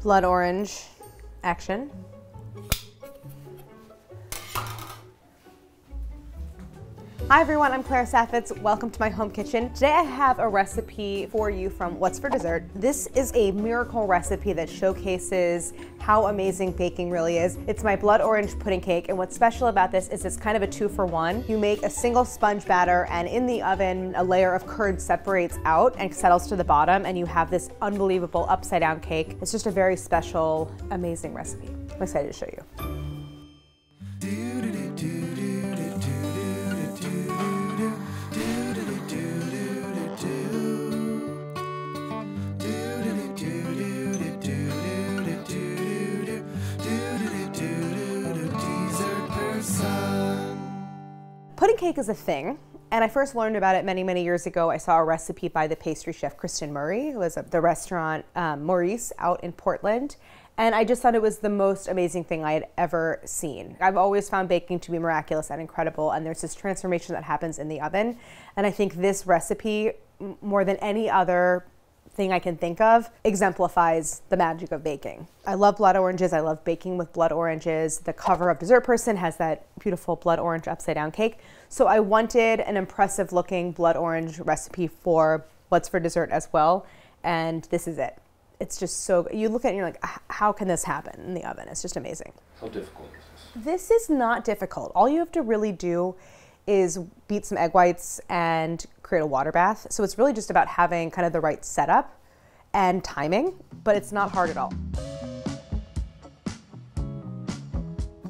blood orange action. Hi everyone, I'm Saffitz. Welcome to my home kitchen. Today I have a recipe for you from What's for Dessert. This is a miracle recipe that showcases how amazing baking really is. It's my blood orange pudding cake, and what's special about this is it's kind of a 2-for-1. You make a single sponge batter, and in the oven, a layer of curd separates out and settles to the bottom, and you have this unbelievable upside down cake. It's just a very special, amazing recipe. I'm excited to show you. Pudding cake is a thing, and I first learned about it many, many years ago. I saw a recipe by the pastry chef Kristen Murray, who was at the restaurant Maurice out in Portland, and I just thought it was the most amazing thing I had ever seen. I've always found baking to be miraculous and incredible, and there's this transformation that happens in the oven, and I think this recipe, more than any other thing I can think of, exemplifies the magic of baking. I love blood oranges. I love baking with blood oranges. The cover of Dessert Person has that beautiful blood orange upside down cake. So I wanted an impressive looking blood orange recipe for What's for Dessert as well. And this is it. It's just so, you look at it and you're like, how can this happen in the oven? It's just amazing. How difficult is this? This is not difficult. All you have to really do is beat some egg whites and create a water bath. So it's really just about having kind of the right setup and timing, but it's not hard at all.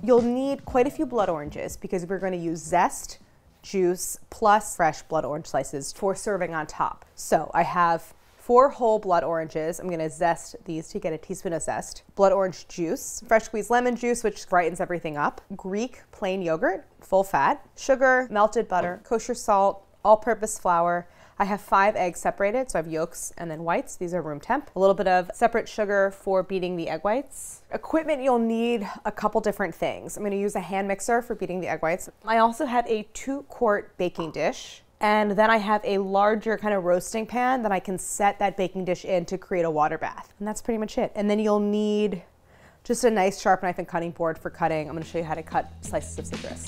You'll need quite a few blood oranges because we're going to use zest, juice, plus fresh blood orange slices for serving on top. So I have 4 whole blood oranges. I'm gonna zest these to get a teaspoon of zest. Blood orange juice, fresh squeezed lemon juice, which brightens everything up. Greek plain yogurt, full fat. Sugar, melted butter, kosher salt, all-purpose flour. I have 5 eggs separated, so I have yolks and then whites. These are room temp. A little bit of separate sugar for beating the egg whites. Equipment, you'll need a couple different things. I'm gonna use a hand mixer for beating the egg whites. I also have a 2-quart baking dish. And then I have a larger kind of roasting pan that I can set that baking dish in to create a water bath. And that's pretty much it. And then you'll need just a nice sharp knife and cutting board for cutting. I'm gonna show you how to cut slices of citrus.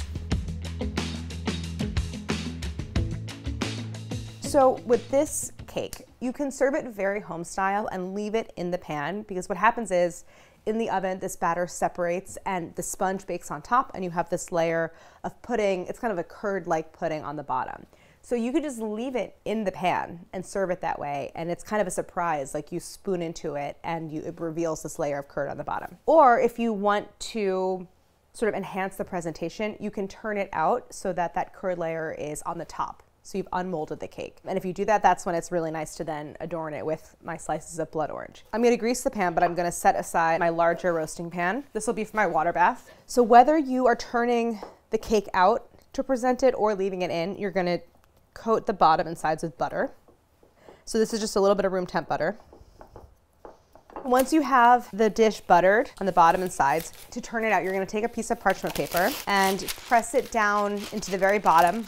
So with this cake, you can serve it very home style and leave it in the pan, because what happens is in the oven, this batter separates and the sponge bakes on top, and you have this layer of pudding. It's kind of a curd-like pudding on the bottom. So you could just leave it in the pan and serve it that way, and it's kind of a surprise, like you spoon into it and it reveals this layer of curd on the bottom. Or if you want to sort of enhance the presentation, you can turn it out so that that curd layer is on the top. So you've unmolded the cake. And if you do that, that's when it's really nice to then adorn it with my slices of blood orange. I'm gonna grease the pan, but I'm gonna set aside my larger roasting pan. This will be for my water bath. So whether you are turning the cake out to present it or leaving it in, you're gonna coat the bottom and sides with butter. So this is just a little bit of room temp butter. Once you have the dish buttered on the bottom and sides, to turn it out, you're gonna take a piece of parchment paper and press it down into the very bottom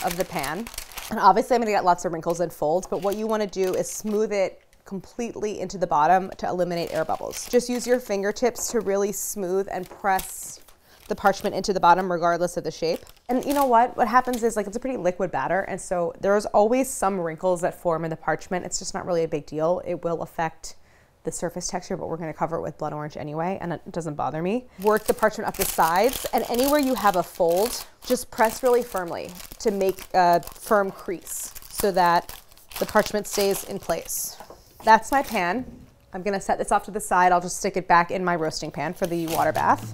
of the pan. And obviously I'm gonna get lots of wrinkles and folds, but what you wanna do is smooth it completely into the bottom to eliminate air bubbles. Just use your fingertips to really smooth and press the parchment into the bottom regardless of the shape. And you know what happens is, like, it's a pretty liquid batter, and so there's always some wrinkles that form in the parchment. It's just not really a big deal. It will affect the surface texture, but we're gonna cover it with blood orange anyway, and it doesn't bother me. Work the parchment up the sides, and anywhere you have a fold, just press really firmly to make a firm crease so that the parchment stays in place. That's my pan. I'm gonna set this off to the side. I'll just stick it back in my roasting pan for the water bath.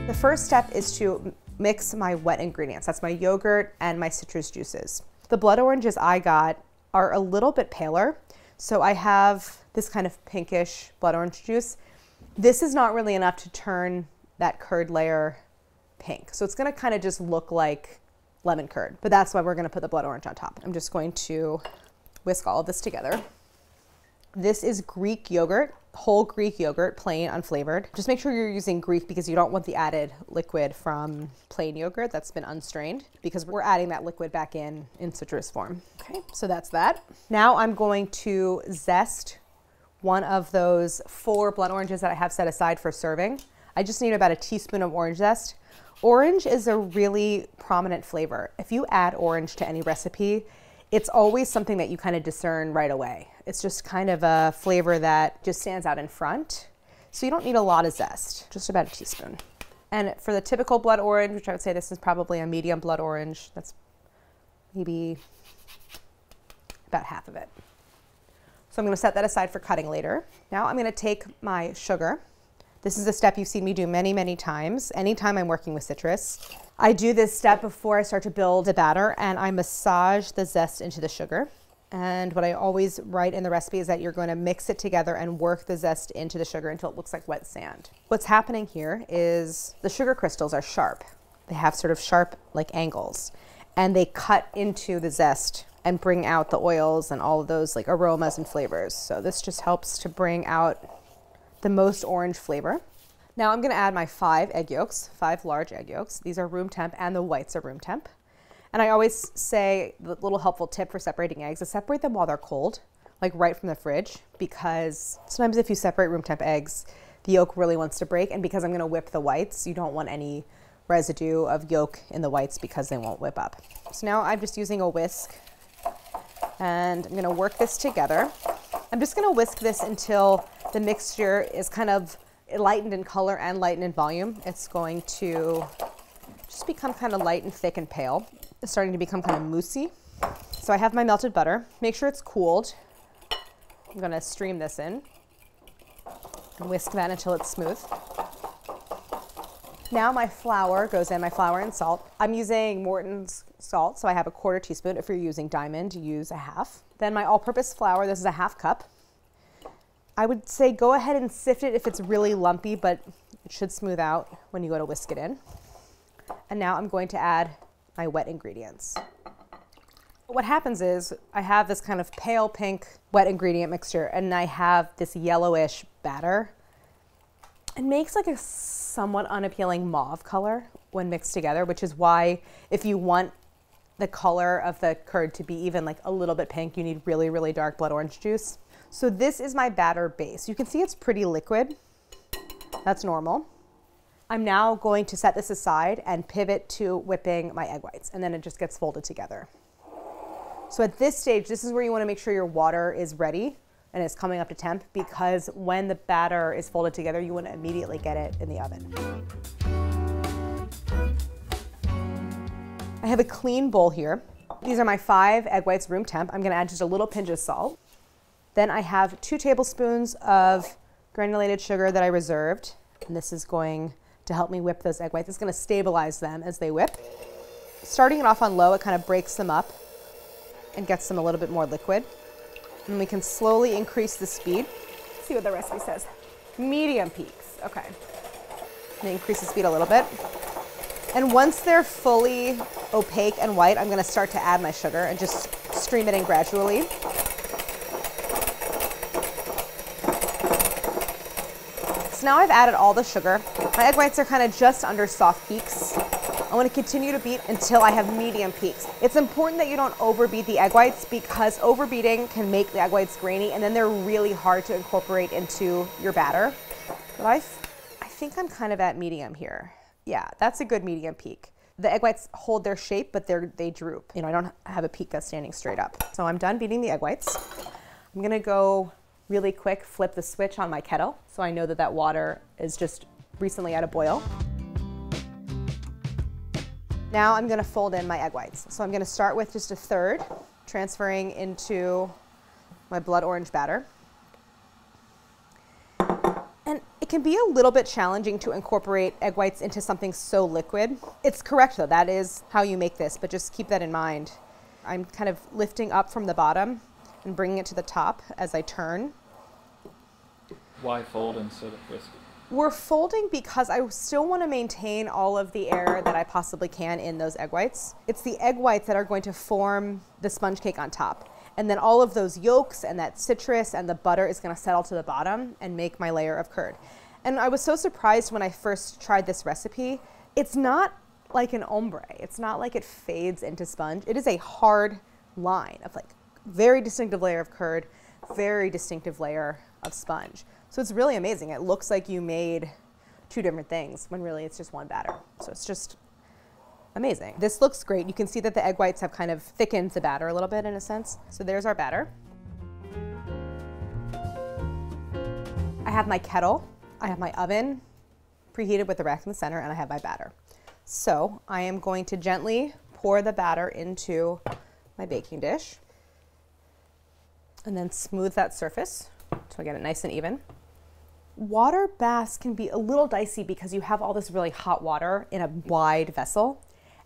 The first step is to mix my wet ingredients. That's my yogurt and my citrus juices. The blood oranges I got are a little bit paler. So I have this kind of pinkish blood orange juice. This is not really enough to turn that curd layer pink. So it's gonna kind of just look like lemon curd, but that's why we're gonna put the blood orange on top. I'm just going to whisk all of this together. This is Greek yogurt. whole Greek yogurt, plain, unflavored. Just make sure you're using Greek because you don't want the added liquid from plain yogurt that's been unstrained, because we're adding that liquid back in citrus form. Okay, so that's that. Now I'm going to zest one of those 4 blood oranges that I have set aside for serving. I just need about a teaspoon of orange zest. Orange is a really prominent flavor. If you add orange to any recipe, it's always something that you kind of discern right away. It's just kind of a flavor that just stands out in front. So you don't need a lot of zest, just about a teaspoon. And for the typical blood orange, which I would say this is probably a medium blood orange, that's maybe about half of it. So I'm going to set that aside for cutting later. Now I'm going to take my sugar. This is a step you've seen me do many, many times. Anytime I'm working with citrus, I do this step before I start to build a batter, and I massage the zest into the sugar. And what I always write in the recipe is that you're going to mix it together and work the zest into the sugar until it looks like wet sand. What's happening here is the sugar crystals are sharp. They have sort of sharp like angles, and they cut into the zest and bring out the oils and all of those like aromas and flavors. So this just helps to bring out the most orange flavor. Now I'm going to add my 5 egg yolks, 5 large egg yolks. These are room temp and the whites are room temp. And I always say the little helpful tip for separating eggs is separate them while they're cold, like right from the fridge, because sometimes if you separate room temp eggs, the yolk really wants to break. And because I'm going to whip the whites, you don't want any residue of yolk in the whites because they won't whip up. So now I'm just using a whisk and I'm going to work this together. I'm just going to whisk this until the mixture is kind of lightened in color and lightened in volume. It's going to just become kind of light and thick and pale. It's starting to become kind of moussey. So I have my melted butter. Make sure it's cooled. I'm going to stream this in and whisk that until it's smooth. Now my flour goes in, my flour and salt. I'm using Morton's salt, so I have a 1/4 teaspoon. If you're using Diamond, use a half. Then my all-purpose flour, this is a 1/2 cup. I would say go ahead and sift it if it's really lumpy, but it should smooth out when you go to whisk it in. And now I'm going to add my wet ingredients. What happens is I have this kind of pale pink wet ingredient mixture, and I have this yellowish batter. It makes like a somewhat unappealing mauve color when mixed together, which is why if you want the color of the curd to be even like a little bit pink, you need really, really dark blood orange juice. So this is my batter base. You can see it's pretty liquid. That's normal. I'm now going to set this aside and pivot to whipping my egg whites, and then it just gets folded together. So at this stage, this is where you want to make sure your water is ready and it's coming up to temp, because when the batter is folded together, you want to immediately get it in the oven. I have a clean bowl here. These are my 5 egg whites room temp. I'm going to add just a little pinch of salt. Then I have 2 tablespoons of granulated sugar that I reserved, and this is going to help me whip those egg whites. It's going to stabilize them as they whip. Starting it off on low, it kind of breaks them up and gets them a little bit more liquid. And we can slowly increase the speed. Let's see what the recipe says. Medium peaks. Okay. And increase the speed a little bit. And once they're fully opaque and white, I'm going to start to add my sugar and just stream it in gradually. So now I've added all the sugar. My egg whites are kind of just under soft peaks. I want to continue to beat until I have medium peaks. It's important that you don't overbeat the egg whites, because overbeating can make the egg whites grainy and then they're really hard to incorporate into your batter. But I think I'm kind of at medium here. Yeah, that's a good medium peak. The egg whites hold their shape, but they droop. You know, I don't have a peak that's standing straight up. So I'm done beating the egg whites. I'm gonna go really quick, flip the switch on my kettle so I know that that water is just recently at a boil. Now I'm gonna fold in my egg whites. So I'm gonna start with just a 1/3, transferring into my blood orange batter. And it can be a little bit challenging to incorporate egg whites into something so liquid. It's correct though, that is how you make this, but just keep that in mind. I'm kind of lifting up from the bottom and bringing it to the top as I turn. Why fold instead of whisk? We're folding because I still want to maintain all of the air that I possibly can in those egg whites. It's the egg whites that are going to form the sponge cake on top. And then all of those yolks and that citrus and the butter is gonna settle to the bottom and make my layer of curd. And I was so surprised when I first tried this recipe. It's not like an ombre. It's not like it fades into sponge. It is a hard line of like very distinctive layer of curd, very distinctive layer of sponge. So it's really amazing. It looks like you made two different things when really it's just one batter. So it's just amazing. This looks great. You can see that the egg whites have kind of thickened the batter a little bit in a sense. So there's our batter. I have my kettle. I have my oven preheated with the rack in the center, and I have my batter. So I am going to gently pour the batter into my baking dish and then smooth that surface so I get it nice and even. Water baths can be a little dicey because you have all this really hot water in a wide vessel,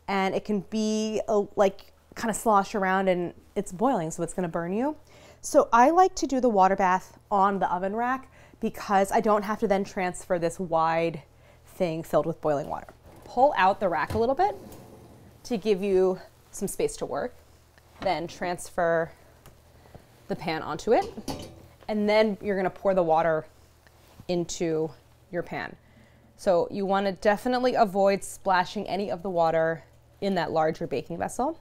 and it can be like kind of slosh around and it's boiling, so it's gonna burn you. So I like to do the water bath on the oven rack because I don't have to then transfer this wide thing filled with boiling water. Pull out the rack a little bit to give you some space to work, then transfer the pan onto it, and then you're gonna pour the water into your pan. So you wanna definitely avoid splashing any of the water in that larger baking vessel.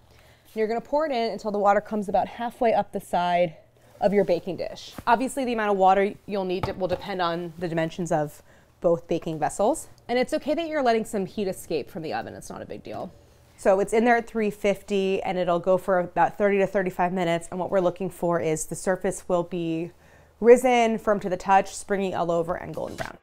You're gonna pour it in until the water comes about halfway up the side of your baking dish. Obviously, the amount of water you'll need will depend on the dimensions of both baking vessels. And it's okay that you're letting some heat escape from the oven. It's not a big deal. So it's in there at 350 and it'll go for about 30 to 35 minutes. And what we're looking for is the surface will be risen, firm to the touch, springy all over, and golden brown.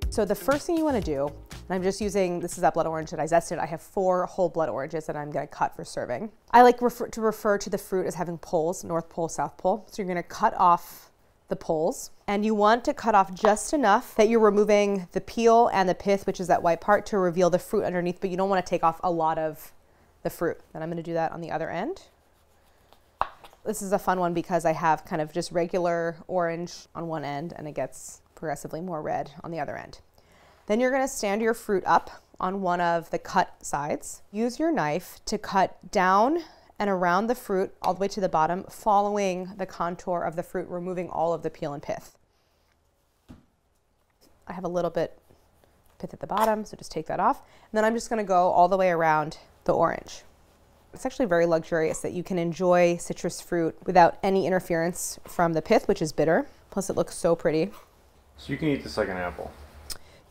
So the first thing you wanna do, and I'm just using, this is that blood orange that I zested. I have 4 whole blood oranges that I'm gonna cut for serving. I like to refer to the fruit as having poles, North Pole, South Pole. So you're gonna cut off the poles, and you want to cut off just enough that you're removing the peel and the pith, which is that white part, to reveal the fruit underneath, but you don't wanna take off a lot of the fruit. And I'm gonna do that on the other end. This is a fun one because I have kind of just regular orange on one end and it gets progressively more red on the other end. Then you're gonna stand your fruit up on one of the cut sides. Use your knife to cut down and around the fruit all the way to the bottom, following the contour of the fruit, removing all of the peel and pith. I have a little bit pith at the bottom, so just take that off. And then I'm just gonna go all the way around the orange. It's actually very luxurious that you can enjoy citrus fruit without any interference from the pith, which is bitter. Plus it looks so pretty. So you can eat this like an apple.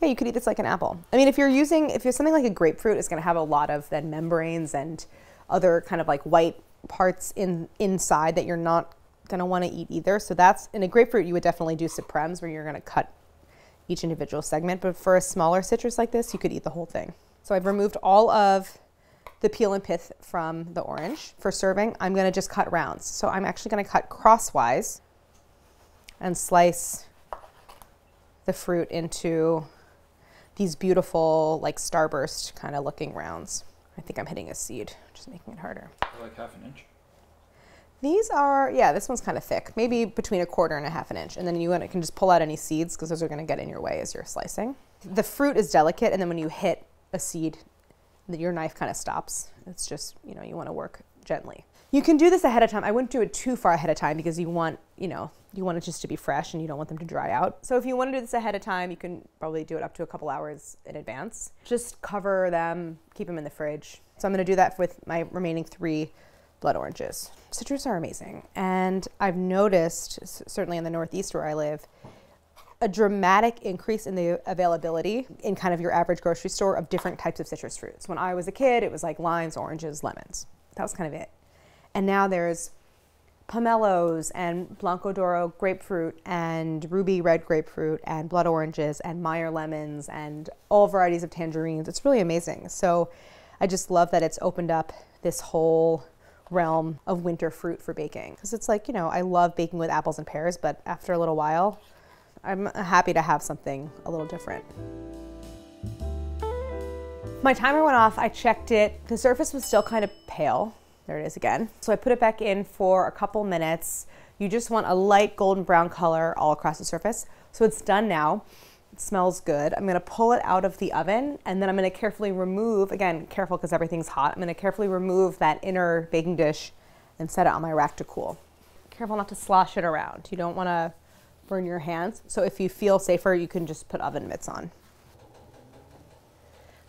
Yeah, you could eat this like an apple. I mean, if you're something like a grapefruit, it's gonna have a lot of then membranes and other kind of like white parts inside that you're not gonna wanna eat either. So that's, in a grapefruit, you would definitely do supremes where you're gonna cut each individual segment. But for a smaller citrus like this, you could eat the whole thing. So I've removed all of the peel and pith from the orange. For serving, I'm gonna just cut rounds. So I'm actually gonna cut crosswise and slice the fruit into these beautiful, like starburst kind of looking rounds. I think I'm hitting a seed, just making it harder. Like 1/2 inch. These are, yeah, this one's kind of thick, maybe between 1/4 and 1/2 inch. And then you can just pull out any seeds because those are gonna get in your way as you're slicing. The fruit is delicate, and then when you hit a seed, your knife kind of stops. It's just, you wanna work gently. You can do this ahead of time. I wouldn't do it too far ahead of time because you want it just to be fresh and you don't want them to dry out. So if you want to do this ahead of time, you can probably do it up to a couple hours in advance. Just cover them, keep them in the fridge. So I'm going to do that with my remaining 3 blood oranges. Citrus are amazing. And I've noticed, certainly in the Northeast where I live, a dramatic increase in the availability in kind of your average grocery store of different types of citrus fruits. When I was a kid, it was like limes, oranges, lemons. That was kind of it. And now there's pomelos and Blanco d'Oro grapefruit and ruby red grapefruit and blood oranges and Meyer lemons and all varieties of tangerines. It's really amazing. So I just love that it's opened up this whole realm of winter fruit for baking. Because it's like, I love baking with apples and pears, but after a little while, I'm happy to have something a little different. My timer went off, I checked it. The surface was still kind of pale. There it is again. So I put it back in for a couple minutes. You just want a light golden brown color all across the surface. So it's done now. It smells good. I'm gonna pull it out of the oven, and then I'm gonna carefully remove, again, careful because everything's hot, I'm gonna carefully remove that inner baking dish and set it on my rack to cool. Careful not to slosh it around. You don't wanna burn your hands. So if you feel safer, you can just put oven mitts on.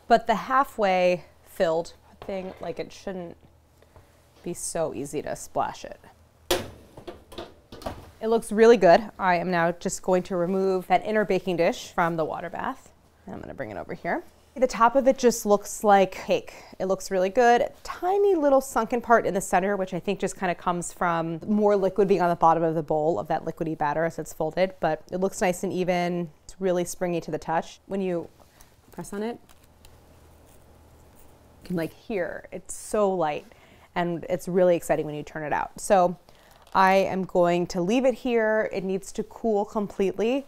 But the halfway filled thing, like, it shouldn't be so easy to splash it. It looks really good. I am now just going to remove that inner baking dish from the water bath. And I'm gonna bring it over here. The top of it just looks like cake. It looks really good. Tiny little sunken part in the center, which I think just kind of comes from more liquid being on the bottom of the bowl of that liquidy batter as it's folded, but it looks nice and even. It's really springy to the touch. When you press on it, you can like hear, it's so light, and it's really exciting when you turn it out. So I am going to leave it here. It needs to cool completely.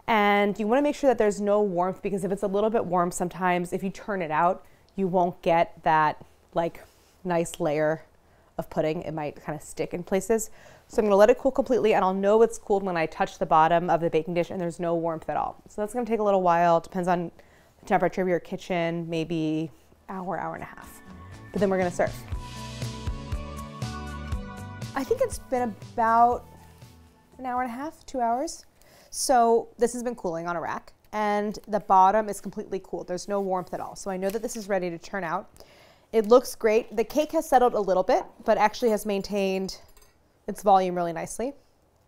And you want to make sure that there's no warmth, because if it's a little bit warm, sometimes if you turn it out, you won't get that like nice layer of pudding. It might kind of stick in places. So I'm going to let it cool completely, and I'll know it's cooled when I touch the bottom of the baking dish and there's no warmth at all. So that's going to take a little while. It depends on the temperature of your kitchen, maybe hour and a half. But then we're going to serve. I think it's been about an hour and a half, 2 hours. So this has been cooling on a rack, and the bottom is completely cooled. There's no warmth at all. So I know that this is ready to turn out. It looks great. The cake has settled a little bit, but actually has maintained its volume really nicely.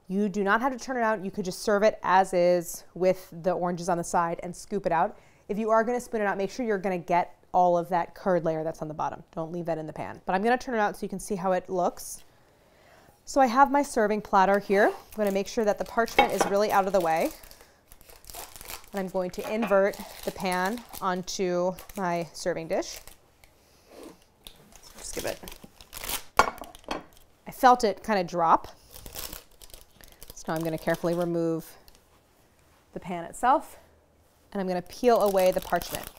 You do not have to turn it out. You could just serve it as is with the oranges on the side and scoop it out. If you are going to spoon it out, make sure you're going to get all of that curd layer that's on the bottom. Don't leave that in the pan. But I'm going to turn it out so you can see how it looks. So I have my serving platter here. I'm going to make sure that the parchment is really out of the way. And I'm going to invert the pan onto my serving dish. Just give it. I felt it kind of drop. So now I'm going to carefully remove the pan itself, and I'm going to peel away the parchment.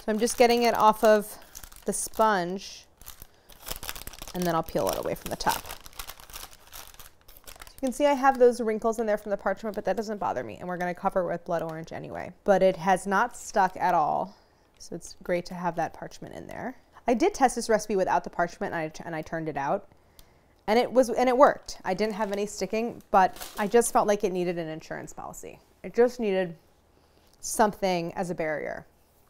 So I'm just getting it off of the sponge, and then I'll peel it away from the top. You can see I have those wrinkles in there from the parchment, but that doesn't bother me, and we're going to cover it with blood orange anyway. But it has not stuck at all, so it's great to have that parchment in there. I did test this recipe without the parchment, and I turned it out, and it worked. I didn't have any sticking, but I just felt like it needed an insurance policy. It just needed something as a barrier.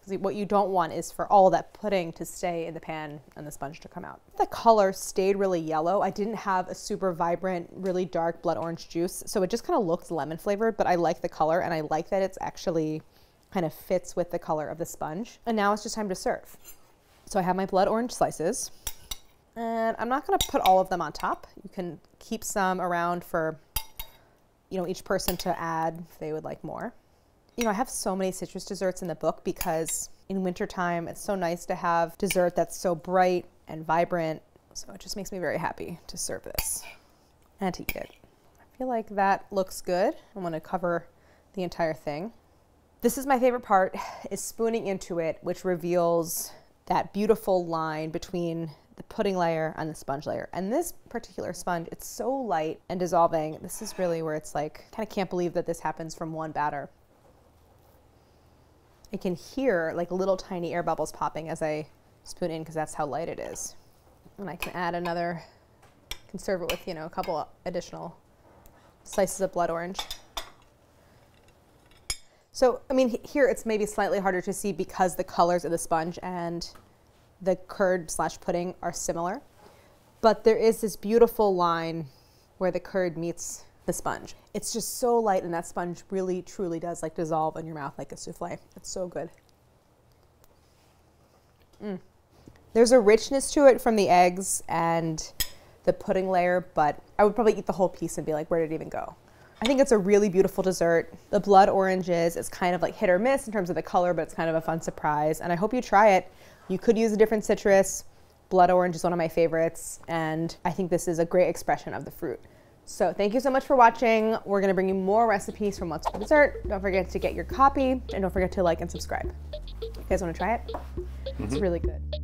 What you don't want is for all that pudding to stay in the pan and the sponge to come out. The color stayed really yellow. I didn't have a super vibrant, really dark blood orange juice, so it just kind of looked lemon flavored, but I like the color, and I like that it's actually kind of fits with the color of the sponge. And now it's just time to serve. So I have my blood orange slices, and I'm not going to put all of them on top. You can keep some around for, each person to add if they would like more. I have so many citrus desserts in the book because in wintertime, it's so nice to have dessert that's so bright and vibrant. So it just makes me very happy to serve this and to eat it. I feel like that looks good. I'm going to cover the entire thing. This is my favorite part, is spooning into it, which reveals that beautiful line between the pudding layer and the sponge layer. And this particular sponge, it's so light and dissolving. This is really where it's like, kind of can't believe that this happens from one batter. I can hear like little tiny air bubbles popping as I spoon in, because that's how light it is. And I can add another, can serve it with, a couple additional slices of blood orange. So, here it's maybe slightly harder to see because the colors of the sponge and the curd/pudding are similar. But there is this beautiful line where the curd meets the sponge. It's just so light, and that sponge really truly does like dissolve in your mouth like a soufflé. It's so good. There's a richness to it from the eggs and the pudding layer, but I would probably eat the whole piece and be like, where did it even go? I think it's a really beautiful dessert. The blood oranges is kind of like hit or miss in terms of the color, but it's kind of a fun surprise, and I hope you try it. You could use a different citrus. Blood orange is one of my favorites, and I think this is a great expression of the fruit. So thank you so much for watching. We're gonna bring you more recipes from What's for Dessert. Don't forget to get your copy, and don't forget to like and subscribe. You guys wanna try it? It's really good.